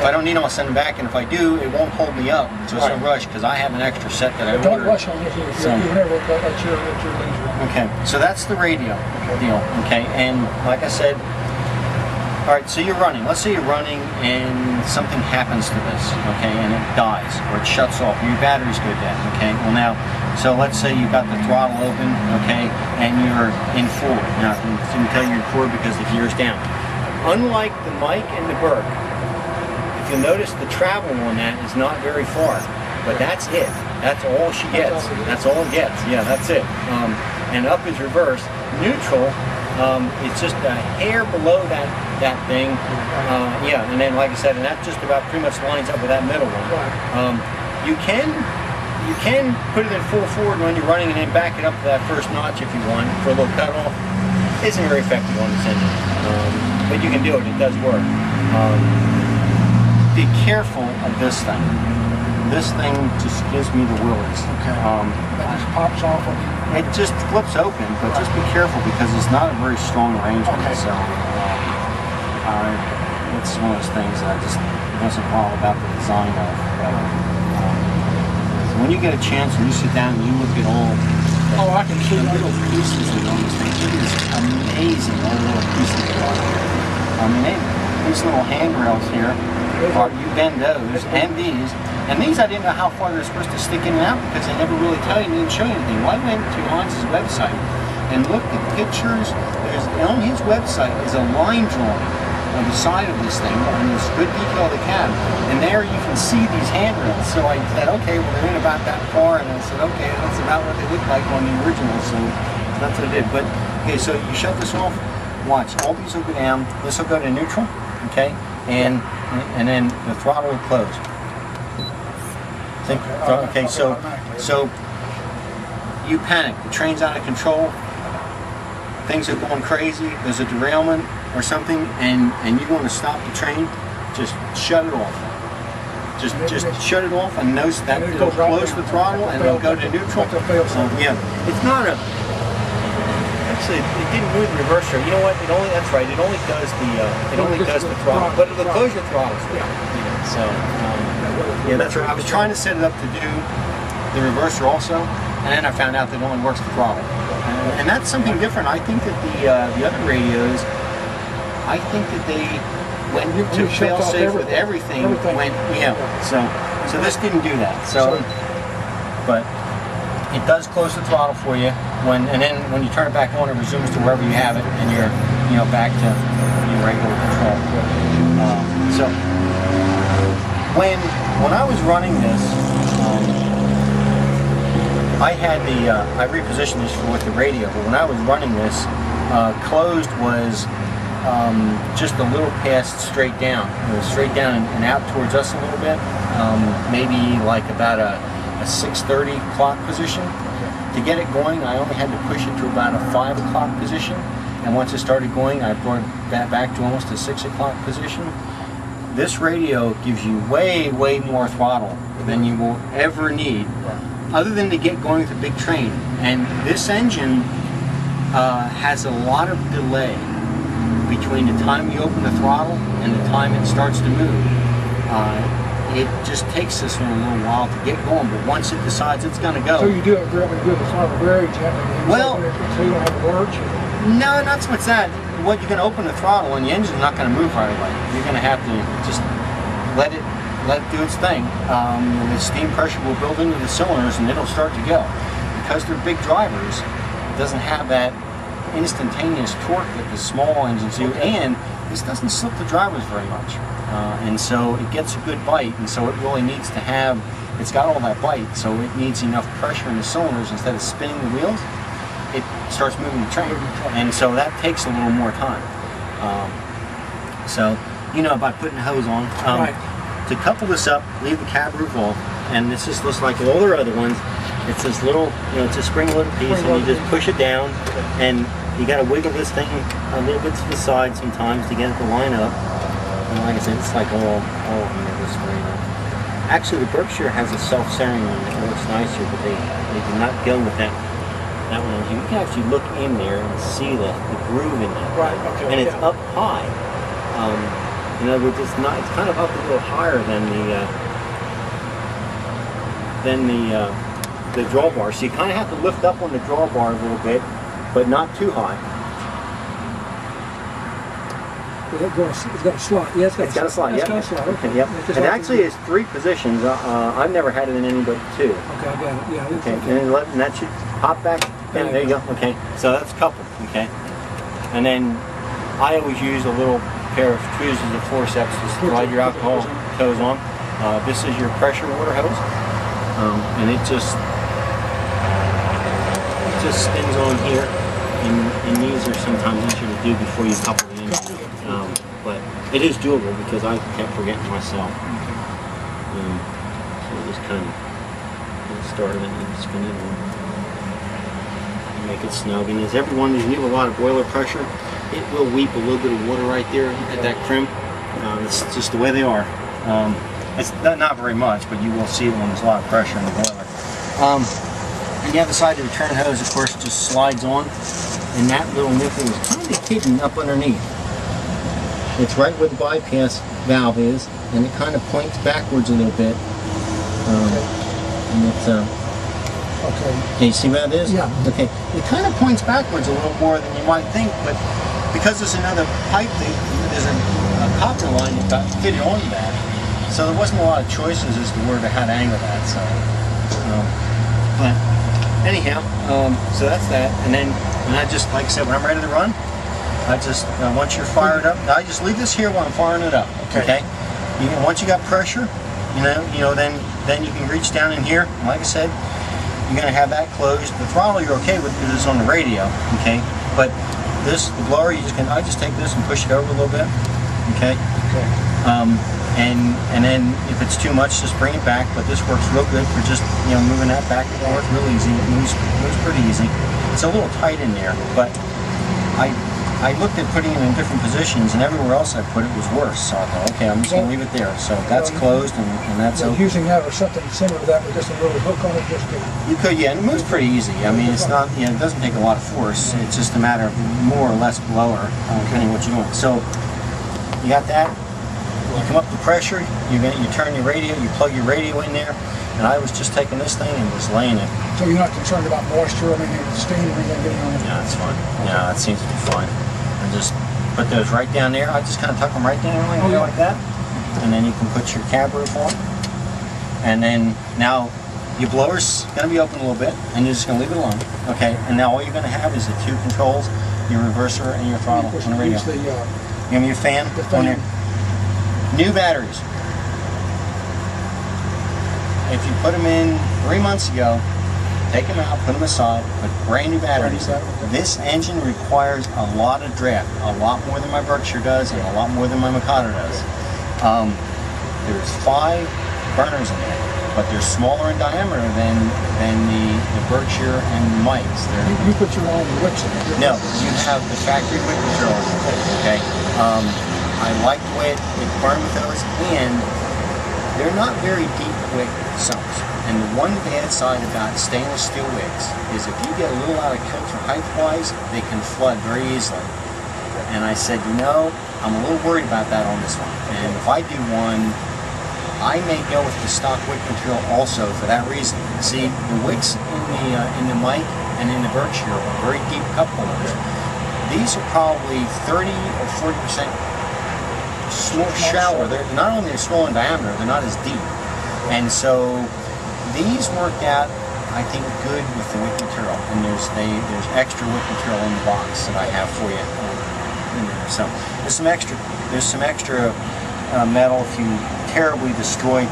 If I don't need them, I'll send them back, and if I do, it won't hold me up. So it's no rush, because I have an extra set that I ordered. Don't rush on this. You never let your leisure. Okay, so that's the radio deal. Okay, and like I said, all right, so you're running. Let's say you're running and something happens to this, okay, and it dies or it shuts off. Your battery's go dead, okay. Well now, so let's say you got the throttle open, okay, and you're in forward. Now, I'm going to tell you you're in forward because the gear's down. Unlike the Mike and the Burke, if you'll notice, the travel on that is not very far, but that's it. That's all she gets. That's all it gets. Yeah, that's it. And up is reverse. Neutral. It's just a hair below that thing, yeah, and then like I said, and that just about pretty much lines up with that middle one. You can put it in full forward when you're running and then back it up to that first notch if you want for a little cutoff. Isn't very effective on this engine, but you can do it. It does work. Be careful of this thing. This thing just gives me the willies. Okay. That just pops off. It just flips open, but just be careful because it's not a very strong arrangement. Okay. So it's one of those things that I just wasn't all about the design of. When you get a chance and you sit down and you look at all I can see the little pieces that are on this thing, it is amazing all the little pieces that are on here. I mean, these little handrails here, you bend those and these I didn't know how far they're supposed to stick in and out because they never really tell you and didn't show you anything. Well, I went to Hans's website and looked at pictures. On his website is a line drawing on the side of this thing, and there's good detail of the cab. And there you can see these handrails. So I said, okay, well they're in about that far, and I said, okay, that's about what they look like on the original. So that's what I did. But okay, so you shut this off. Watch, all these will go down. This will go to neutral, okay, and then the throttle will close. Okay, so you panic. The train's out of control. Things are going crazy. There's a derailment or something, and you want to stop the train. Just shut it off. Just shut it off, and notice that it'll close the throttle and it'll go to neutral. Yeah, it's not a. Actually, it didn't move the reverser. You know what? That's right. It only does the throttle, but it'll close your throttle. So. Yeah, that's right. I was trying to set it up to do the reverser also, and then I found out that it only works the throttle. And that's something different. I think that the other radios, I think that they went to fail-safe with everything. So this didn't do that. So, but it does close the throttle for you and then when you turn it back on, it resumes to wherever you have it, and you're back to your regular control. So. When I was running this, I repositioned this with the radio, but when I was running this, closed was just a little past straight down. It was straight down and out towards us a little bit, maybe like about a 6:30 clock position. To get it going, I only had to push it to about a 5 o'clock position, and once it started going, I brought that back to almost a 6 o'clock position. This radio gives you way more throttle than you will ever need, other than to get going with a big train. And this engine has a lot of delay between the time you open the throttle and the time it starts to move. It just takes this one a little while to get going, but once it decides it's going to go. So you do it really good, the throttle very gently. Well, so you don't have to lurch. No, not so much that. You're going to open the throttle and the engine's not going to move right away. You're going to have to just let it do its thing. The steam pressure will build into the cylinders and it'll start to go. Because they're big drivers, it doesn't have that instantaneous torque that the small engines do, and this doesn't slip the drivers very much. And so it gets a good bite, and so it really needs to have, it's got all that bite, so it needs enough pressure in the cylinders. Instead of spinning the wheels, it starts moving the train, and so that takes a little more time. So, by putting the hose on. To couple this up, leave the cab roof off, and this just looks like all their other ones. It's this little, it's a spring-loaded piece, and you just push it down, and you got to wiggle this thing a little bit to the side sometimes to get it to line up. And like I said, it's like all this way. Actually, the Berkshire has a self-centering one that looks nicer, but they did not go with that one. You can actually look in there and see the groove in that. Right. Okay. And it's up high. In other words, it's not. It's kind of up a little higher than the drawbar. So you kind of have to lift up on the drawbar a little bit, but not too high. It's got a slot. Yeah, It's got a slot. It's Yep. got a slot. Okay. Yep. It's just And like actually, it's 3 positions. I've never had it in any but 2. Okay, I got it. Yeah. Okay. And that should pop back. And there you go. Okay. So that's coupled. Okay. And then I always use a little pair of tweezers and forceps to slide your alcohol hose on. This is your pressure water hose, and it just spins on here. And these are sometimes easier to do before you couple it in. But it is doable because I kept forgetting myself. So just kind of get started and spin it on. Make it snug. And as everyone, if you have a lot of boiler pressure, it will weep a little bit of water right there at that crimp. It's just the way they are. It's not very much, but you will see it when there's a lot of pressure in the boiler. And the other side of the return hose, of course, just slides on, and that little nipple is kind of hidden up underneath. It's right where the bypass valve is, and it kind of points backwards a little bit. And it's Okay. can you see where it is? Yeah. Okay. It kind of points backwards a little more than you might think, but because there's another pipe, there's a copper line that got fitted onto that, so there wasn't a lot of choices as to how to angle that. So, but anyhow, so that's that. And then, I just, like I said, when I'm ready to run, I just once you're fired up, I just leave this here while I'm firing it up. Okay. Once you got pressure, then you can reach down in here. Like I said, you're going to have that closed. The throttle you're okay with because it's on the radio, okay? But the blower, I just take this and push it over a little bit, okay? Okay. And then if it's too much, just bring it back. But this works real good for just moving that back and forth real easy. It moves pretty easy. It's a little tight in there, but I looked at putting it in different positions, and everywhere else I put it was worse. So I thought, okay, I'm just going to leave it there. So that's closed, and that's open. Using that or something similar to that with just a little hook on it, just to... You could, yeah, and it moves pretty easy. I mean, it's not, it doesn't take a lot of force. It's just a matter of more or less blower, depending on what you want. So you got that. You come up to pressure. You turn your radio. You plug your radio in there. And I was just taking this thing and just laying it. So you're not concerned about moisture? I mean, steam or anything getting on it? Yeah, it's fine. Yeah, it seems to be fine. And just put those right down there. I just kind of tuck them right down like that. And then you can put your cab roof on. And then now your blower's going to be open a little bit, and you're just going to leave it alone. Okay. And now all you're going to have is the 2 controls, your reverser and your throttle on the radio. Give me your fan. On there. New batteries. If you put them in 3 months ago, take them out, put them aside, put brand new batteries in. This engine requires a lot of draft, a lot more than my Berkshire does, and a lot more than my Mikado does. There's 5 burners in there, but they're smaller in diameter than the Berkshire and the Mikes. You put your own wicks in it? No, you have the factory wick material. Okay. I like the way it burned with those, and they're not very deep wick sumps. And the one bad side about stainless steel wicks is if you get a little out of kilter height-wise, they can flood very easily. And I said, I'm a little worried about that on this one. And if I do one, I may go with the stock wick material also for that reason. See, the wicks in the Mike and in the Berkshire are very deep cup holders. These are probably 30 or 40% shallower. They're not only small in diameter, they're not as deep. And so these worked out, I think, good with the wick material. And there's extra wick material in the box that I have for you in there. So there's some extra metal if you terribly destroy.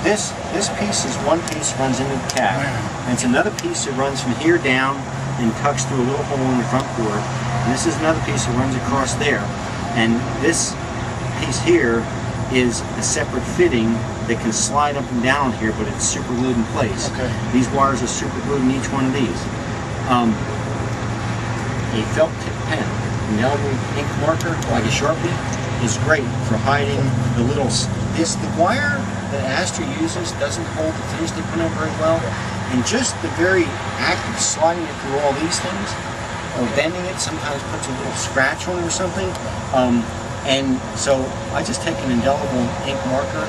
This piece is one piece runs into the cab. And it's another piece that runs from here down and tucks through a little hole in the front door. And this is another piece that runs across there. And this piece here is a separate fitting that can slide up and down here, but it's super glued in place. Okay. These wires are super glued in each one of these. A felt tip pen, an Eldon ink marker, like a Sharpie, is great for hiding the little. The wire that Astra uses doesn't hold the finish they put in very well, and just the very act of sliding it through all these things, or bending it, sometimes puts a little scratch on it or something. And so I just take an indelible ink marker